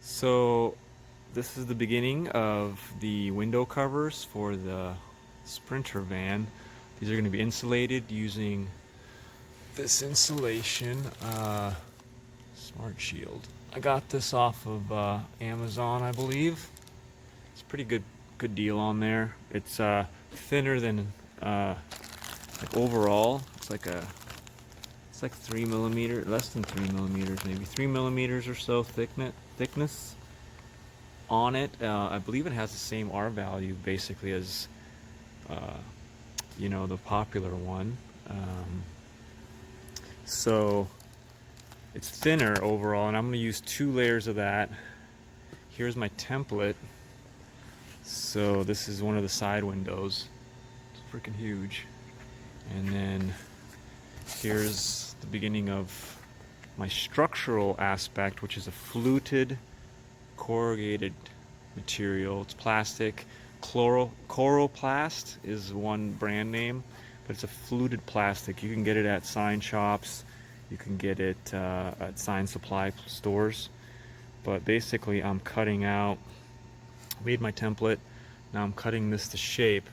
So this is the beginning of the window covers for the Sprinter van. These are going to be insulated using this insulation Smart Shield. I got this off of Amazon, I believe. It's a pretty good deal on there. It's thinner than like overall. It's like 3 millimeter, less than 3 millimeters, maybe 3 millimeters or so thickness on it. I believe it has the same R value basically as the popular one. So it's thinner overall, and I'm going to use 2 layers of that. Here's my template. So this is one of the side windows. It's freaking huge. And then here's the beginning of my structural aspect, which is a fluted corrugated material. It's plastic. Coroplast is one brand name, but it's a fluted plastic. You can get it at sign shops. You can get it at sign supply stores. But basically, I'm cutting out, made my template. Now I'm cutting this to shape.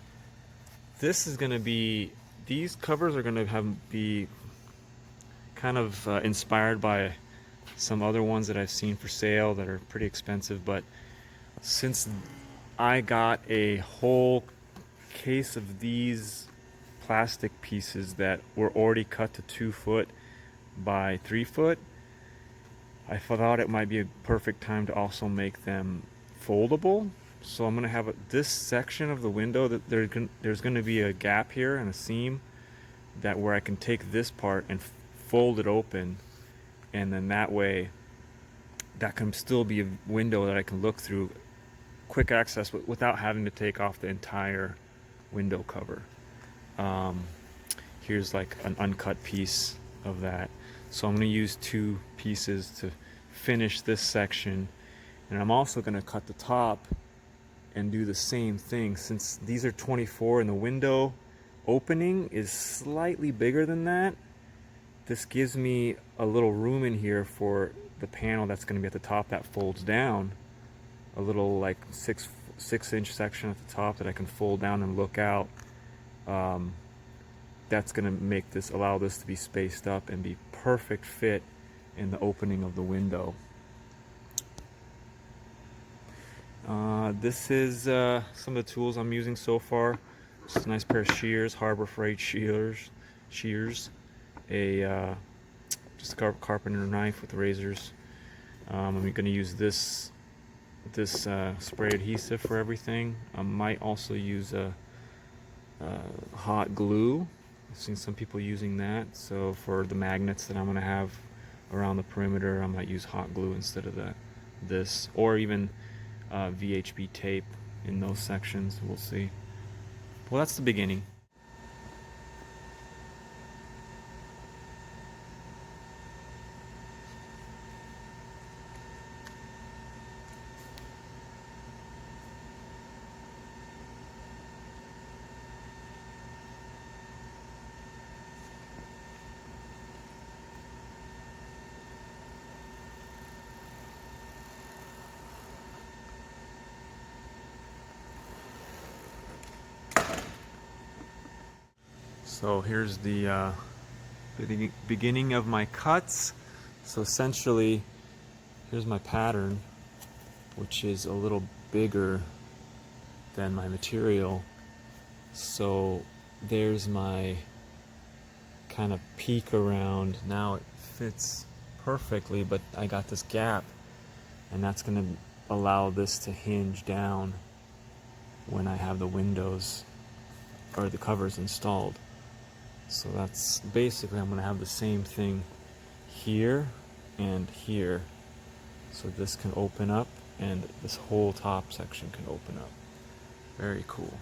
This is going to be, these covers are going to be kind of inspired by some other ones that I've seen for sale that are pretty expensive, but since I got a whole case of these plastic pieces that were already cut to 2 foot by 3 foot, I thought it might be a perfect time to also make them foldable. So I'm going to have this section of the window that there's going to be a gap here and a seam where I can take this part and fold it open, and then that way that can still be a window that I can look through, quick access without having to take off the entire window cover. Here's like an uncut piece of that. So I'm going to use 2 pieces to finish this section, and I'm also going to cut the top and do the same thing. Since these are 24 and the window opening is slightly bigger than that, this gives me a little room in here for the panel that's going to be at the top that folds down. A little like 6-inch section at the top that I can fold down and look out. That's going to allow this to be spaced up and be perfect fit in the opening of the window. This is some of the tools I'm using so far. Just a nice pair of shears, Harbor Freight shears, just a carpenter knife with razors. I'm going to use this spray adhesive for everything. I might also use a hot glue. I've seen some people using that. So for the magnets that I'm going to have around the perimeter, I might use hot glue instead of this, or even VHB tape in those sections. We'll see. Well, that's the beginning. So here's the beginning of my cuts. So essentially, here's my pattern, which is a little bigger than my material. So there's my kind of peek around. Now it fits perfectly, but I got this gap, and that's going to allow this to hinge down when I have the windows or the covers installed. So that's basically, I'm going to have the same thing here and here. So this can open up, and this whole top section can open up. Very cool.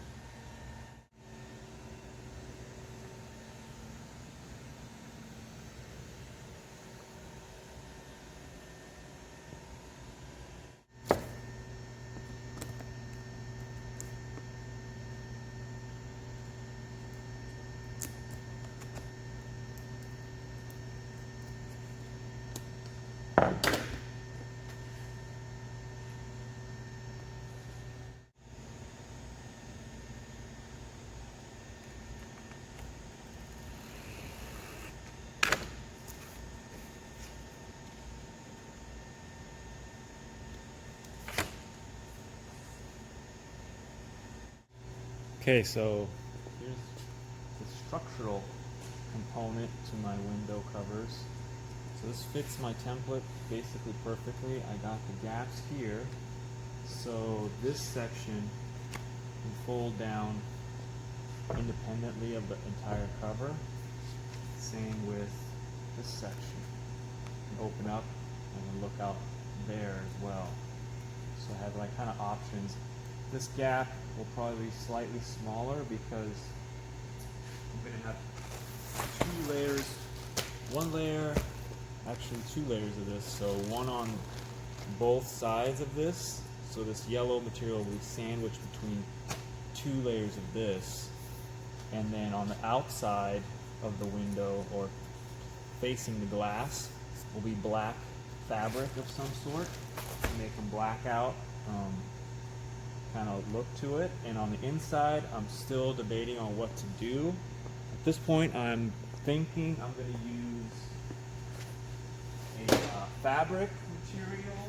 Okay, so here's the structural component to my window covers. So this fits my template basically perfectly. I got the gaps here, so this section can fold down independently of the entire cover. Same with this section. You can open up and then look out there as well. So I have like kind of options. This gap will probably be slightly smaller because I'm going to have two layers, one layer, actually two layers of this. So one on both sides of this. So this yellow material will be sandwiched between two layers of this. And then on the outside of the window or facing the glass will be black fabric of some sort to make them black out kind of look to it. And on the inside, I'm still debating on what to do. At this point, I'm thinking I'm going to use a fabric material,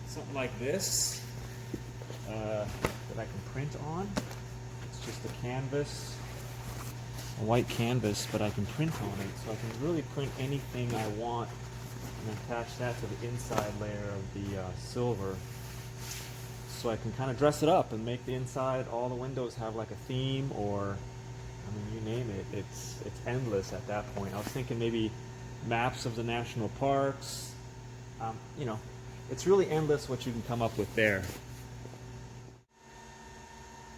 something like this that I can print on. It's just a canvas, a white canvas, but I can print on it, so I can really print anything I want and attach that to the inside layer of the silver, so I can kind of dress it up and make the inside, all the windows have like a theme, or I mean, you name it. It's endless at that point. I was thinking maybe maps of the national parks. You know, it's really endless what you can come up with there.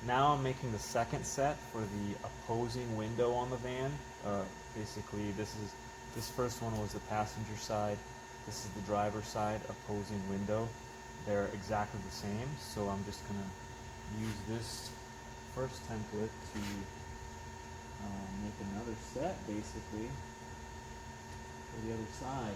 Now I'm making the second set for the opposing window on the van. Basically, this first one was the passenger side. This is the driver's side opposing window. They're exactly the same, so I'm just going to use this first template to make another set, basically, for the other side.